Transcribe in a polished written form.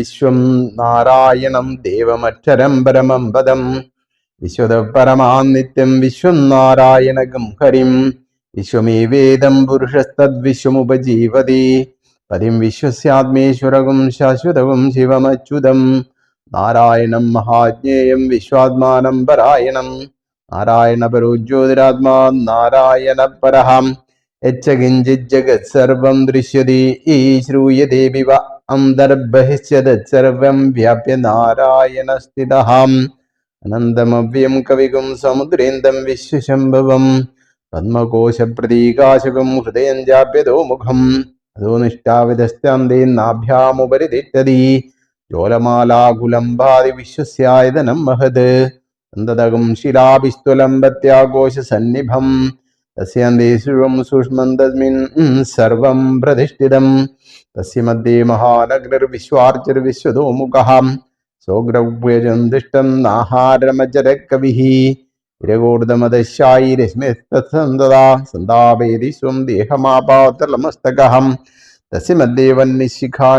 വിശ്വം നാരായണം ദേവമക്ഷരം പരമം പദം വിശ്വതപരമാം നിത്യം വിശ്വം നാരായണകം ഹരിം വിശ്വമേവേദം പുരുഷസ്തദ്വിശ്വമുപജീവതി പതിം വിശ്വസ്യാത്മേശ്വരകം ശാശ്വതവും ശിവമച്യുതം നാരായണം മഹാജ്ഞേയം വിശ്വാത്മാനം പരായണം നാരായണ പരോ ജ്യോതിരാത്മാ നാരായണ പരഹം യച്ഛകിഞ്ചിജ്ജഗത് സർവം ദൃശ്യതി ഈ ശ്രൂയതേ വിവ അന്തർബഹിഷ്യതത്സർവം വ്യാപ്യ നാരായണ സ്ഥിതഃ അനന്തമവ്യം കവികും സമുദ്രേന്ദം വിശ്വശംഭവം പദ്മകോശപ്രതീകാശകം ഹൃദയം ജാപ്യതോ മുഖം അതോ നിഷ്ഠാവിധസ്താന്തേന്നാഭ്യാമുപരി തിഷ്ടതി ജ്വലമാലാകുലംബാദി വിശ്വസ്യായതനം മഹത് സന്തതകം ശിലാഭിസ്തുലംബത്യാഘോഷസന്നിഭം തസ്യാന്തേശുവം സൂക്ഷ്മം തസ്മിൻ സർവം പ്രതിഷ്ഠിതം തസ്യ മധ്യേ മഹാനഗർവിശ്വാർച്ചിർവിശ്വതോമുഖഃ സോഗ്രവ്യജന്തിഷ്ടം നാഹാരമചരകവിഃ ഇരകോർദമദശായി രശ്മിസ്തസന്തതാ സന്താപേതി സ്വം ദേഹമാപാതലമസ്തകഃ തസ്യ മധ്യേ വഹ്നിശിഖാ